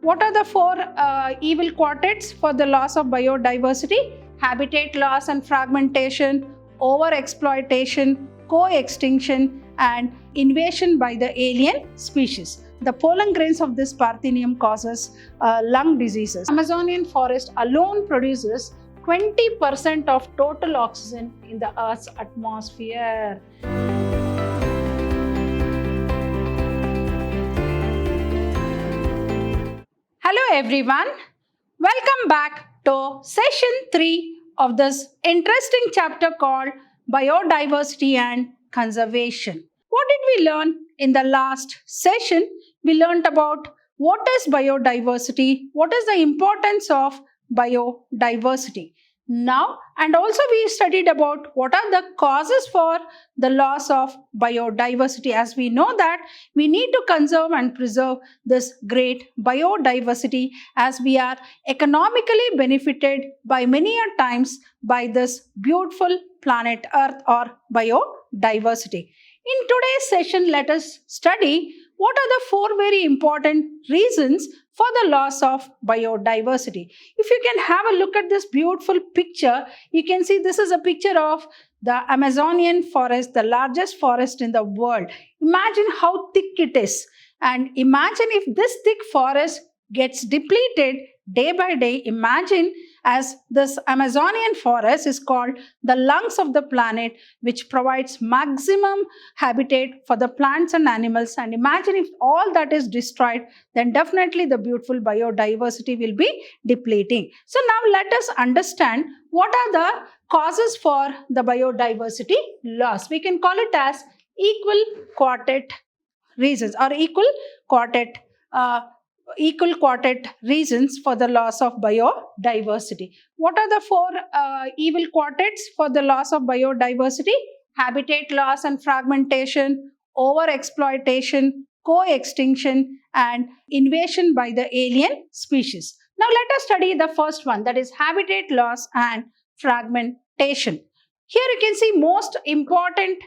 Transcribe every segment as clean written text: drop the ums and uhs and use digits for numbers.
What are the four evil quartets for the loss of biodiversity? Habitat loss and fragmentation, overexploitation, co-extinction, and invasion by the alien species. The pollen grains of this Parthenium causes lung diseases. Amazonian forest alone produces 20% of total oxygen in the Earth's atmosphere. Hello everyone, welcome back to session 3 of this interesting chapter called Biodiversity and Conservation. What did we learn in the last session? We learned about what is biodiversity, what is the importance of biodiversity. Now, and also we studied about what are the causes for the loss of biodiversity, as we know that we need to conserve and preserve this great biodiversity as we are economically benefited by many a times by this beautiful planet Earth or biodiversity. In today's session, let us study what are the four very important reasons for the loss of biodiversity. If you can have a look at this beautiful picture, you can see this is a picture of the Amazonian forest, the largest forest in the world. Imagine how thick it is. And imagine if this thick forest gets depleted day by day. Imagine as this Amazonian forest is called the lungs of the planet, which provides maximum habitat for the plants and animals. And imagine if all that is destroyed, then definitely the beautiful biodiversity will be depleting. So now let us understand what are the causes for the biodiversity loss. We can call it as equal quartet reasons or equal quartet reasons for the loss of biodiversity. What are the four evil quartets for the loss of biodiversity? Habitat loss and fragmentation, overexploitation, co-extinction, and invasion by the alien species. Now let us study the first one, that is habitat loss and fragmentation. Here you can see most important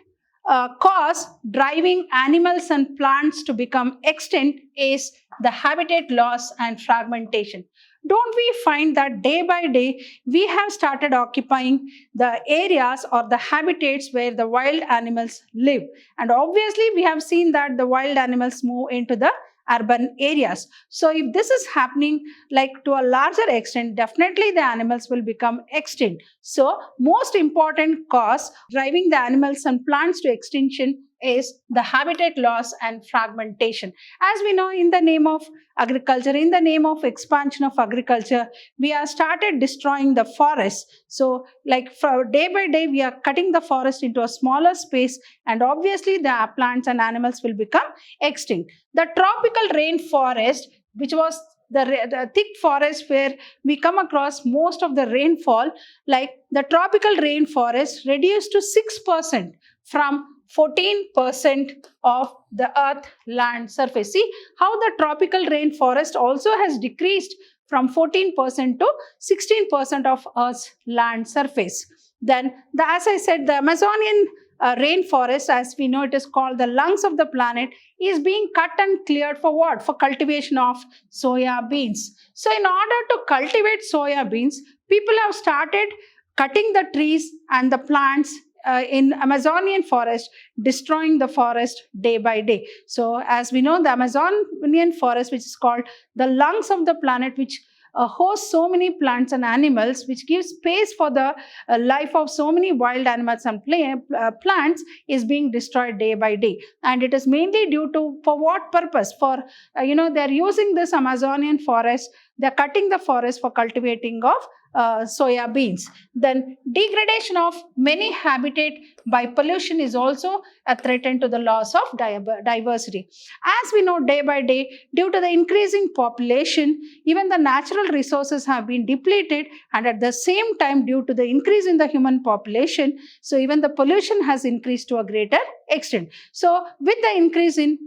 cause driving animals and plants to become extinct is the habitat loss and fragmentation. Don't we find that day by day we have started occupying the areas or the habitats where the wild animals live? And obviously we have seen that the wild animals move into the urban areas. So if this is happening like to a larger extent, definitely the animals will become extinct. So most important cause driving the animals and plants to extinction is the habitat loss and fragmentation. As we know, in the name of agriculture, in the name of expansion of agriculture, we have started destroying the forest. So like for day by day, we are cutting the forest into a smaller space, and obviously the plants and animals will become extinct. The tropical rainforest, which was the thick forest where we come across most of the rainfall, like the tropical rainforest reduced to 6% from 14% of the earth land surface. See how the tropical rainforest also has decreased from 14% to 16% of earth's land surface. Then as I said, the Amazonian rainforest, as we know it is called the lungs of the planet, is being cut and cleared for what? For cultivation of soya beans. So in order to cultivate soya beans, people have started cutting the trees and the plants in Amazonian forest, destroying the forest day by day. So as we know, the Amazonian forest, which is called the lungs of the planet, which hosts so many plants and animals, which gives space for the life of so many wild animals and plants, is being destroyed day by day. And it is mainly due to, for what purpose? For, they're using this Amazonian forest, they're cutting the forest for cultivating of soya beans. Then degradation of many habitat by pollution is also a threat to the loss of diversity. As we know, day by day, due to the increasing population, even the natural resources have been depleted, and at the same time, due to the increase in the human population, so even the pollution has increased to a greater extent. So with the increase in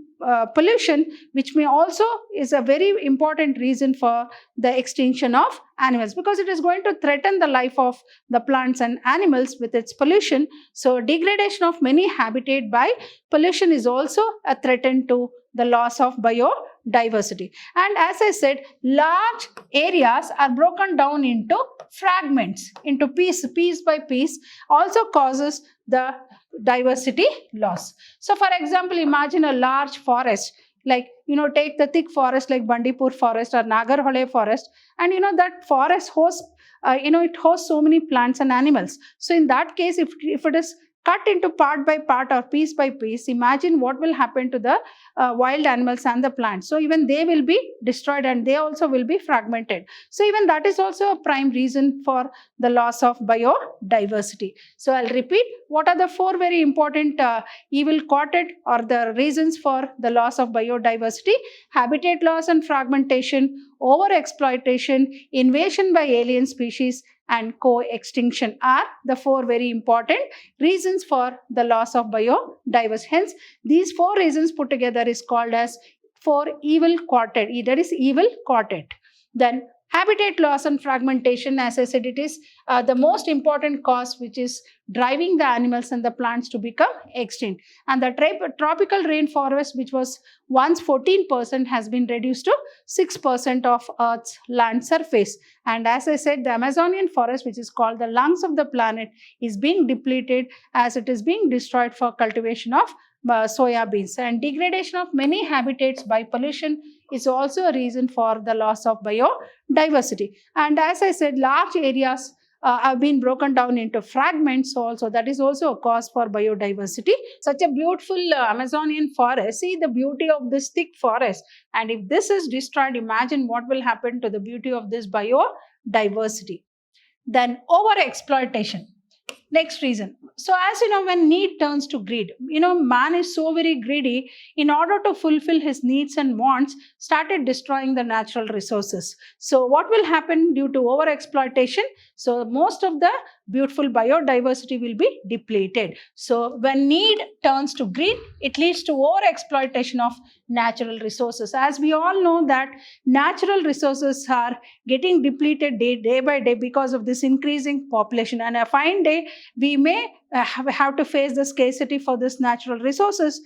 pollution, which may also is a very important reason for the extinction of animals, because it is going to threaten the life of the plants and animals with its pollution. So degradation of many habitat by pollution is also a threat to the loss of biodiversity. And as I said, large areas are broken down into fragments, into piece by piece, also causes the diversity loss. So for example, imagine a large forest, like, take the thick forest like Bandipur forest or Nagarhole forest, and that forest hosts, it hosts so many plants and animals. So in that case, if it is cut into part by part or piece by piece, imagine what will happen to the wild animals and the plants. So even they will be destroyed and they also will be fragmented. So even that is also a prime reason for the loss of biodiversity. So I'll repeat, what are the four very important evil quartet or the reasons for the loss of biodiversity? Habitat loss and fragmentation, overexploitation, invasion by alien species, and co-extinction are the four very important reasons for the loss of biodiversity. Hence, these four reasons put together is called as four evil quartet. That is evil quartet. Then habitat loss and fragmentation, as I said, it is the most important cause which is driving the animals and the plants to become extinct. And the tropical rainforest, which was once 14%, has been reduced to 6% of Earth's land surface. And as I said, the Amazonian forest, which is called the lungs of the planet, is being depleted as it is being destroyed for cultivation of soya beans. And degradation of many habitats by pollution is also a reason for the loss of biodiversity. And as I said, large areas have been broken down into fragments also. That is also a cause for biodiversity. Such a beautiful Amazonian forest. See the beauty of this thick forest. And if this is destroyed, imagine what will happen to the beauty of this biodiversity. Then overexploitation. Next reason. So as when need turns to greed, man is so very greedy, in order to fulfill his needs and wants, started destroying the natural resources. So what will happen due to overexploitation? So most of the beautiful biodiversity will be depleted. So when need turns to greed, it leads to overexploitation of natural resources. As we all know that natural resources are getting depleted day by day because of this increasing population. And a fine day, we may have to face the scarcity for this natural resources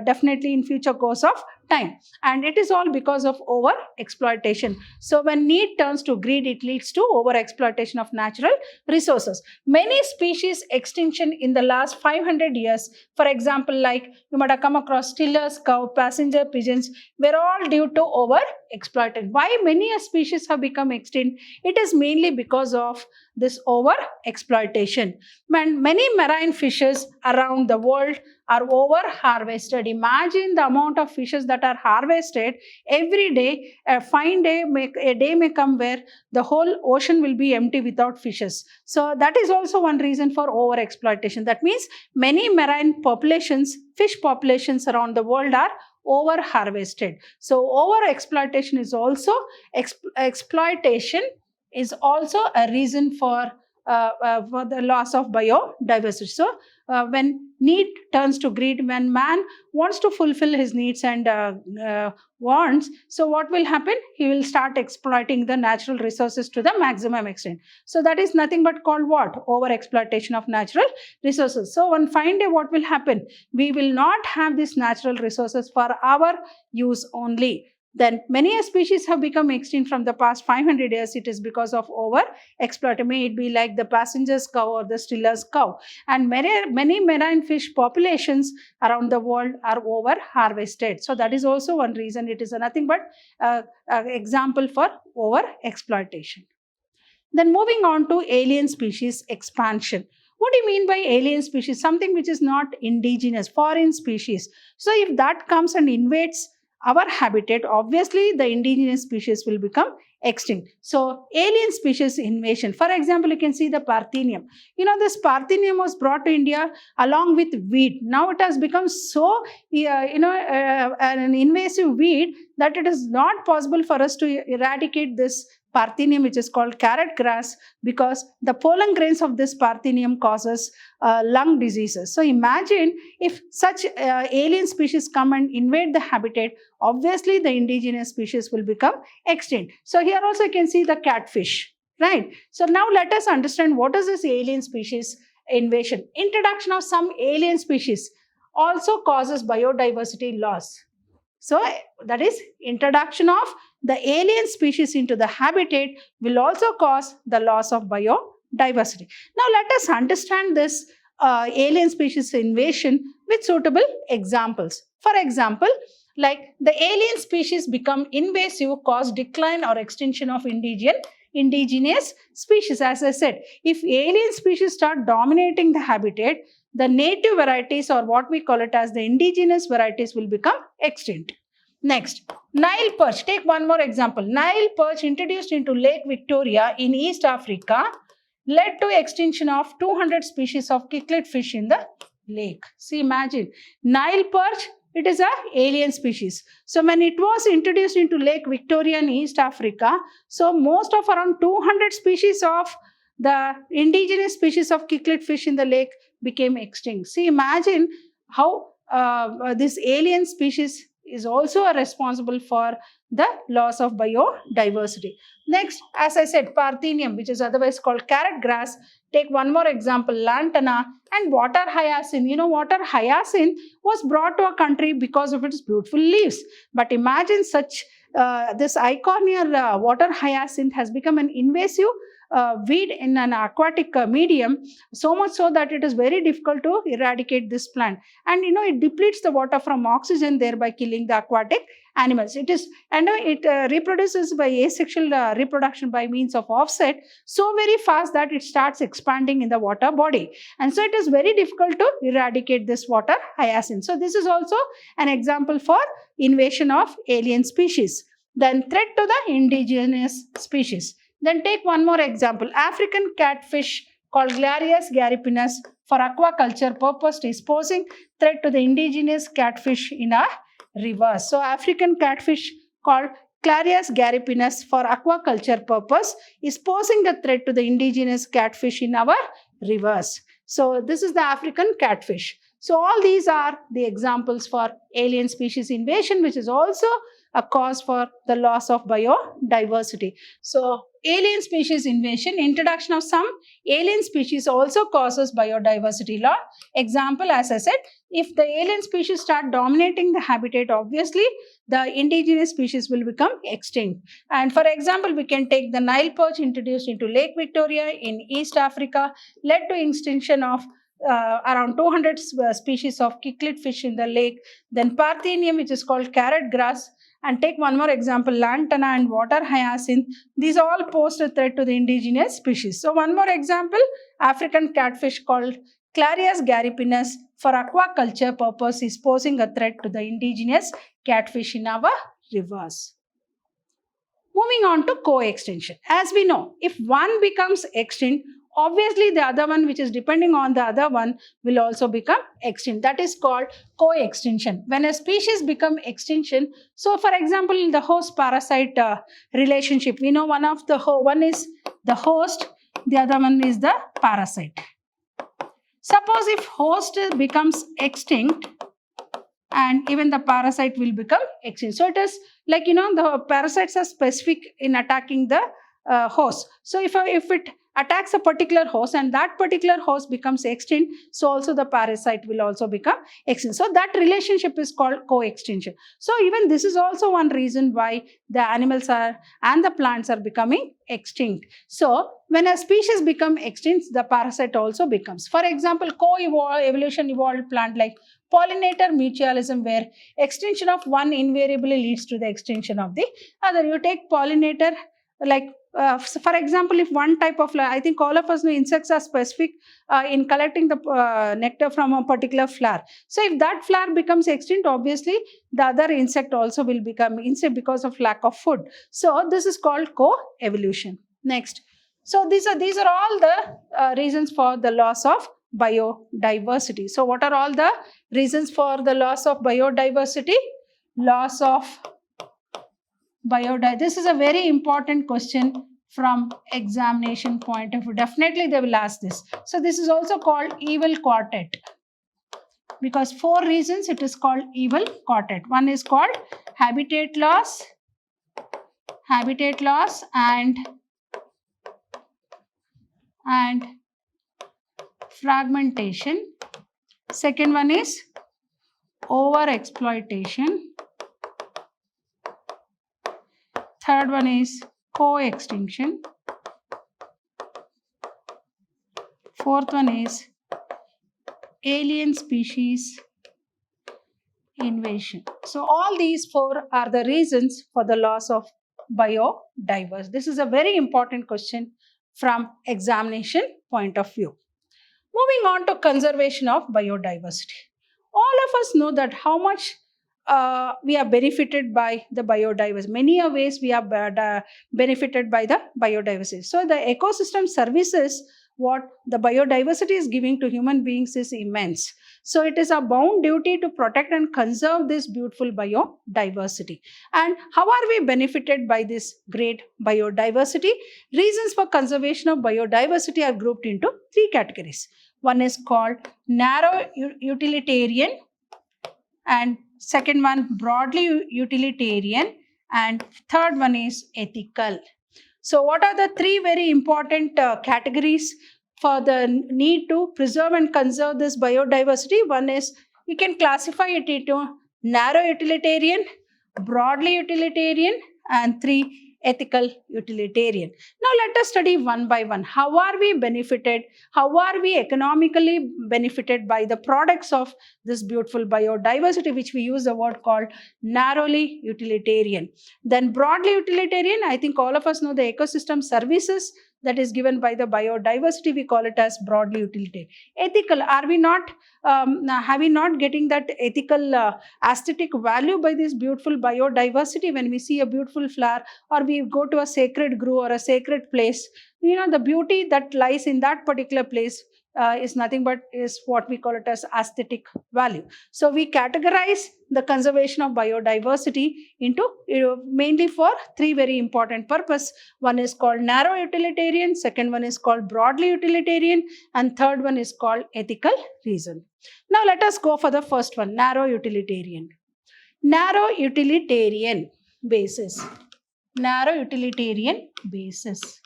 definitely in future course of time. And it is all because of over exploitation. So when need turns to greed, it leads to over exploitation of natural resources. Many species extinction in the last 500 years, for example, like you might have come across Stiller's cow, passenger pigeons, were all due to over exploited. Why many species have become extinct? It is mainly because of this over exploitation. And many marine fishes around the world are over harvested. Imagine the amount of fishes that are harvested every day. A fine day, a day may come where the whole ocean will be empty without fishes. So that is also one reason for over exploitation. That means many marine populations, fish populations around the world are over harvested. So over exploitation is also exploitation is also a reason for the loss of biodiversity. So when need turns to greed, when man wants to fulfill his needs and wants, so what will happen? He will start exploiting the natural resources to the maximum extent. So that is nothing but called what? Over exploitation of natural resources. So one fine day, what will happen? We will not have these natural resources for our use only. Then many species have become extinct from the past 500 years. It is because of over exploitation. May it be like the passenger's cow or the Stiller's cow. And many marine fish populations around the world are over harvested. So that is also one reason. It is nothing but example for over exploitation. Then moving on to alien species expansion. What do you mean by alien species? Something which is not indigenous, foreign species. So if that comes and invades our habitat, obviously the indigenous species will become extinct. So alien species invasion. For example, you can see the Parthenium. This Parthenium was brought to India along with weed. Now it has become so, an invasive weed that it is not possible for us to eradicate this Parthenium, which is called carrot grass, because the pollen grains of this Parthenium causes lung diseases. So imagine if such alien species come and invade the habitat, obviously the indigenous species will become extinct. So here also you can see the catfish, right? So now let us understand what is this alien species invasion. Introduction of some alien species also causes biodiversity loss. So that is introduction of the alien species into the habitat will also cause the loss of biodiversity. Now let us understand this alien species invasion with suitable examples. For example, like the alien species become invasive, cause decline or extinction of indigenous species. As I said, if alien species start dominating the habitat, the native varieties, or what we call it as the indigenous varieties, will become extinct. Next, Nile perch. Take one more example. Nile perch introduced into Lake Victoria in East Africa led to extinction of 200 species of cichlid fish in the lake. See, imagine, Nile perch, it is a alien species. So when it was introduced into Lake Victoria in East Africa, so most of around 200 species of the indigenous species of cichlid fish in the lake became extinct. See, imagine how this alien species is also responsible for the loss of biodiversity. Next, as I said, Parthenium, which is otherwise called carrot grass. Take one more example, lantana and water hyacinth. You know, water hyacinth was brought to a country because of its beautiful leaves. But imagine such, this Iconier water hyacinth has become an invasive weed in an aquatic medium, so much so that it is very difficult to eradicate this plant. And you know, it depletes the water from oxygen, thereby killing the aquatic animals. It is, and it reproduces by asexual reproduction by means of offset so very fast that it starts expanding in the water body. And so it is very difficult to eradicate this water hyacinth. So this is also an example for invasion of alien species. Then threat to the indigenous species. Then take one more example. African catfish called Glarius gariepinus for aquaculture purpose is posing threat to the indigenous catfish in our rivers. So African catfish called Clarias gariepinus for aquaculture purpose is posing a threat to the indigenous catfish in our rivers. So this is the African catfish. So all these are the examples for alien species invasion, which is also a cause for the loss of biodiversity. So alien species invasion, introduction of some alien species also causes biodiversity loss. Example, as I said, if the alien species start dominating the habitat, obviously the indigenous species will become extinct. And for example, we can take the Nile perch introduced into Lake Victoria in East Africa, led to extinction of around 200 species of cichlid fish in the lake. Then Parthenium, which is called carrot grass. And take one more example, lantana and water hyacinth. These all pose a threat to the indigenous species. So one more example, African catfish called Clarias gariepinus for aquaculture purpose is posing a threat to the indigenous catfish in our rivers. Moving on to co-extinction. As we know, if one becomes extinct, obviously the other one, which is depending on the other one, will also become extinct. That is called co-extinction. When a species become extinction, so for example, in the host-parasite relationship, we know one is the host, the other one is the parasite. Suppose if host becomes extinct, and even the parasite will become extinct. So it is like, you know, the parasites are specific in attacking the host. So if it attacks a particular host and that particular host becomes extinct, so also the parasite will also become extinct. So that relationship is called co-extinction. So even this is also one reason why the animals are and the plants are becoming extinct. So when a species become extinct, the parasite also becomes. For example, co-evolution evolved plant like pollinator mutualism, where extinction of one invariably leads to the extinction of the other. You take pollinator, like for example, if one type of, I think all of us know insects are specific in collecting the nectar from a particular flower. So if that flower becomes extinct, obviously the other insect also will become extinct because of lack of food. So this is called co-evolution. Next. So these are all the reasons for the loss of biodiversity. So what are all the reasons for the loss of biodiversity? Loss of biodiversity. This is a very important question from examination point of view. Definitely they will ask this. So this is also called evil quartet, because 4 reasons it is called evil quartet. One is called habitat loss and fragmentation. Second one is overexploitation. Third one is co-extinction. Fourth one is alien species invasion. So all these four are the reasons for the loss of biodiversity. This is a very important question from examination point of view. Moving on to conservation of biodiversity. All of us know that how much we are benefited by the biodiversity. Many ways we are benefited by the biodiversity. So the ecosystem services what the biodiversity is giving to human beings is immense. So it is a bound duty to protect and conserve this beautiful biodiversity. And how are we benefited by this great biodiversity? Reasons for conservation of biodiversity are grouped into three categories. One is called narrow utilitarian, and second one broadly utilitarian, and third one is ethical. So what are the three very important categories for the need to preserve and conserve this biodiversity? One is, you can classify it into narrow utilitarian, broadly utilitarian, and three, ethical utilitarian. Now let us study one by one. How are we benefited? How are we economically benefited by the products of this beautiful biodiversity, which we use the word called narrowly utilitarian. Then broadly utilitarian, I think all of us know the ecosystem services that is given by the biodiversity, we call it as broadly utilitarian. Ethical, are we not have we not getting that ethical aesthetic value by this beautiful biodiversity? When we see a beautiful flower or we go to a sacred grove or a sacred place, you know, the beauty that lies in that particular place is nothing but is what we call it as aesthetic value. So we categorize the conservation of biodiversity into mainly for three very important purposes. One is called narrow utilitarian, second one is called broadly utilitarian, and third one is called ethical reason. Now let us go for the first one, narrow utilitarian. Narrow utilitarian basis. Narrow utilitarian basis.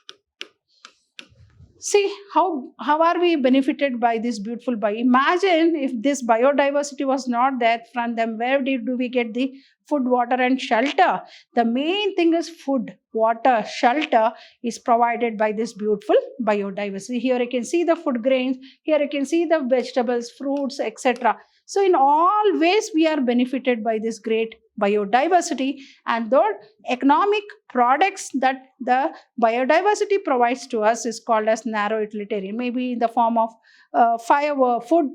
See, how are we benefited by this beautiful Imagine if this biodiversity was not there from them, where do we get the food, water and shelter? The main thing is food, water, shelter is provided by this beautiful biodiversity. Here you can see the food grains, here you can see the vegetables, fruits, etc. So in all ways we are benefited by this great biodiversity, and the economic products that the biodiversity provides to us is called as narrow utilitarian, maybe in the form of food,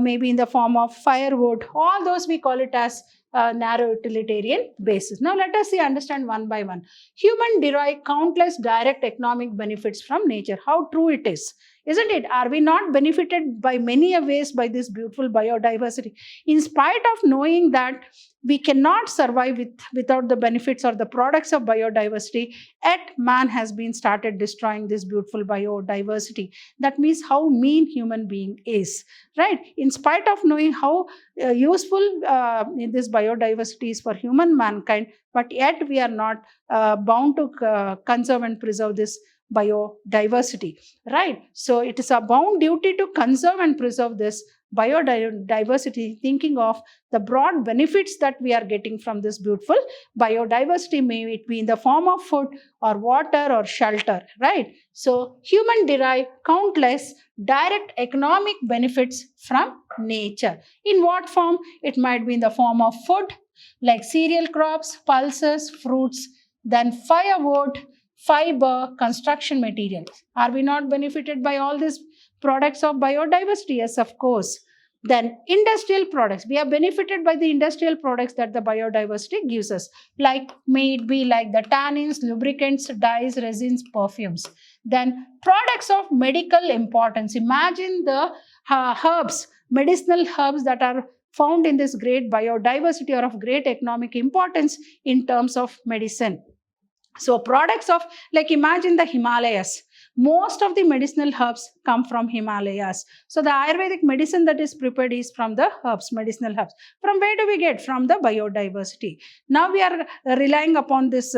maybe in the form of firewood. All those we call it as narrow utilitarian basis. Now let us understand one by one. Human derive countless direct economic benefits from nature. How true it is, isn't it? Are we not benefited by many ways by this beautiful biodiversity? In spite of knowing that we cannot survive without the benefits or the products of biodiversity, yet man has been started destroying this beautiful biodiversity. That means how mean human being is, right? In spite of knowing how useful this biodiversity is for human mankind, but yet we are not bound to conserve and preserve this biodiversity, right? So it is a bound duty to conserve and preserve this biodiversity, thinking of the broad benefits that we are getting from this beautiful biodiversity, may it be in the form of food or water or shelter, right? So human derive countless direct economic benefits from nature. In what form? It might be in the form of food, like cereal crops, pulses, fruits, then firewood, fiber, construction materials. Are we not benefited by all these products of biodiversity? Yes, of course. Then industrial products. We are benefited by the industrial products that the biodiversity gives us. Like, may it be like the tannins, lubricants, dyes, resins, perfumes. Then products of medical importance. Imagine the herbs, medicinal herbs that are found in this great biodiversity or of great economic importance in terms of medicine. So products of, like, imagine the Himalayas. Most of the medicinal herbs come from Himalayas. So the Ayurvedic medicine that is prepared is from the herbs, medicinal herbs. From where do we get? From the biodiversity. Now we are relying upon this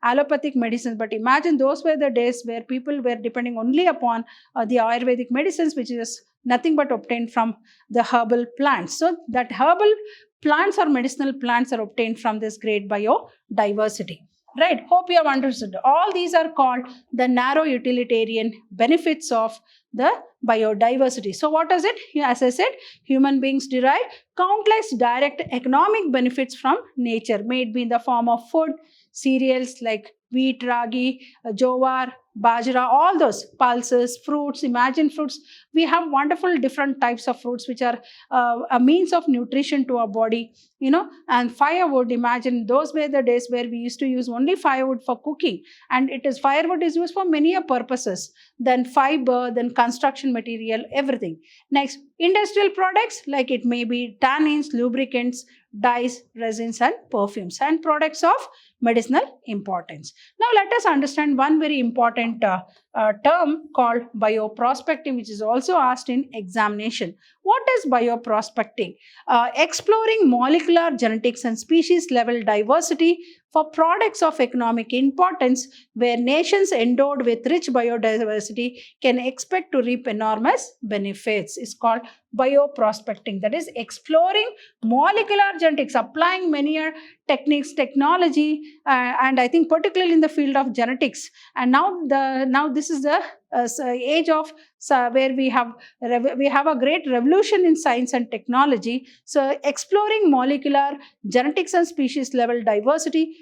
allopathic medicine, but imagine those were the days where people were depending only upon the Ayurvedic medicines, which is nothing but obtained from the herbal plants. So that herbal plants or medicinal plants are obtained from this great biodiversity. Right? Hope you have understood. All these are called the narrow utilitarian benefits of the biodiversity. So what is it? As I said, human beings derive countless direct economic benefits from nature, may it be in the form of food, cereals like wheat, ragi, jowar, bajra, all those pulses, fruits. Imagine fruits. We have wonderful different types of fruits which are a means of nutrition to our body, and firewood. Imagine those were the days where we used to use only firewood for cooking, and firewood is used for many purposes, then fiber, then construction material, everything. Next, industrial products, like it may be tannins, lubricants, dyes, resins, and perfumes, and products of medicinal importance. Now let us understand one very important term called bioprospecting, which is also asked in examination. What is bioprospecting? Exploring molecular genetics and species level diversity for products of economic importance, where nations endowed with rich biodiversity can expect to reap enormous benefits, is called bioprospecting. That is exploring molecular genetics, applying many techniques, technology, and I think particularly in the field of genetics. And now this is the age of where we have a great revolution in science and technology. So exploring molecular genetics and species level diversity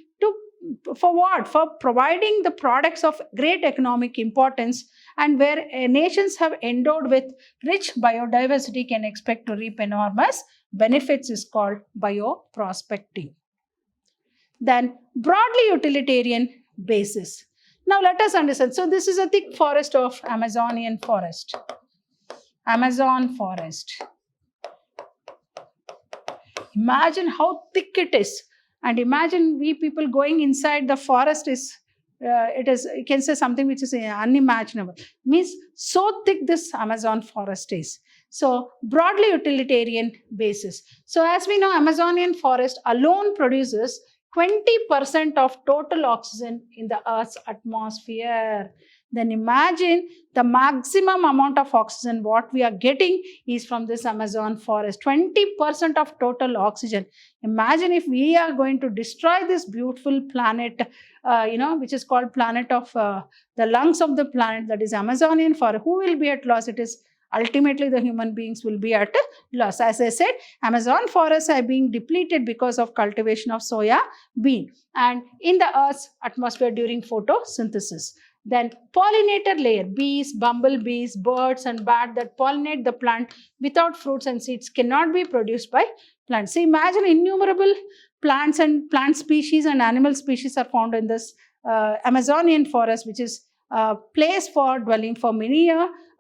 for what? For providing the products of great economic importance, and where nations have endowed with rich biodiversity can expect to reap enormous benefits, is called bioprospecting. Then broadly utilitarian basis. Now let us understand. So this is a thick forest of Amazonian forest. Amazon forest. Imagine how thick it is. And imagine we people going inside the forest you can say something which is unimaginable. Means so thick this Amazon forest is. So broadly utilitarian basis. So as we know, Amazonian forest alone produces 20% of total oxygen in the Earth's atmosphere. Then imagine the maximum amount of oxygen what we are getting is from this Amazon forest. 20% of total oxygen. Imagine if we are going to destroy this beautiful planet, which is called planet of the lungs of the planet, that is Amazonian forest. Who will be at loss? It is ultimately the human beings will be at loss. As I said, Amazon forests are being depleted because of cultivation of soya bean and in the Earth's atmosphere during photosynthesis. Then pollinator layer, bees, bumblebees, birds and bats that pollinate the plant without fruits and seeds cannot be produced by plants. So imagine innumerable plants and plant species and animal species are found in this Amazonian forest, which is a place for dwelling for many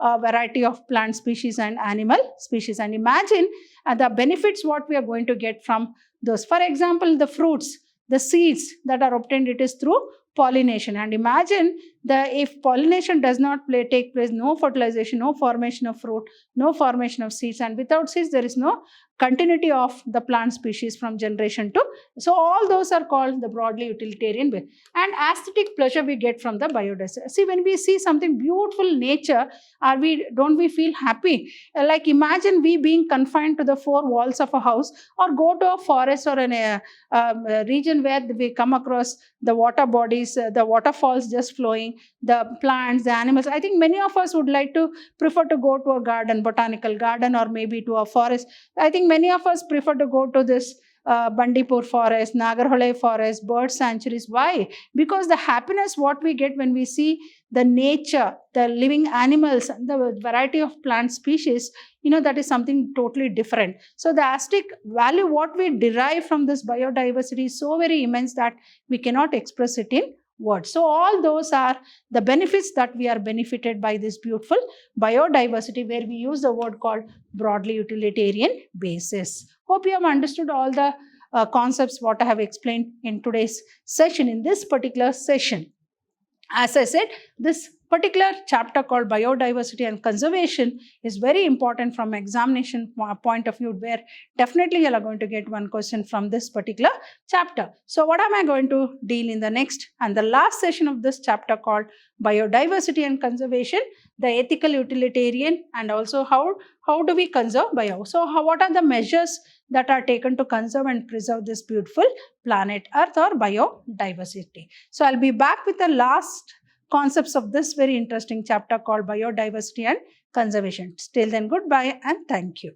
variety of plant species and animal species. And imagine the benefits what we are going to get from those. For example, the fruits, the seeds that are obtained, it is through pollination. And imagine if pollination does not take place, no fertilization, no formation of fruit, no formation of seeds, and without seeds there is no continuity of the plant species from generation to. So all those are called the broadly utilitarian way. And aesthetic pleasure we get from the biodiversity. See, when we see something beautiful nature, don't we feel happy? Like imagine we being confined to the four walls of a house, or go to a forest or a region where we come across the water bodies, the waterfalls just flowing, the plants, the animals. I think many of us would like to prefer to go to a garden, botanical garden, or maybe to a forest. I think many of us prefer to go to this Bandipur forest, Nagarhole forest, bird sanctuaries. Why? Because the happiness what we get when we see the nature, the living animals, and the variety of plant species, that is something totally different. So the aesthetic value what we derive from this biodiversity is so very immense that we cannot express it in words. So all those are the benefits that we are benefited by this beautiful biodiversity, where we use the word called broadly utilitarian basis. Hope you have understood all the concepts what I have explained in today's session, in this particular session. As I said, this particular chapter called biodiversity and conservation is very important from examination point of view, where definitely you are going to get one question from this particular chapter. So what am I going to deal in the next and the last session of this chapter called biodiversity and conservation, the ethical utilitarian, and also how do we conserve bio. So what are the measures that are taken to conserve and preserve this beautiful planet Earth or biodiversity. So I'll be back with the last concepts of this very interesting chapter called biodiversity and conservation. Till then, goodbye and thank you.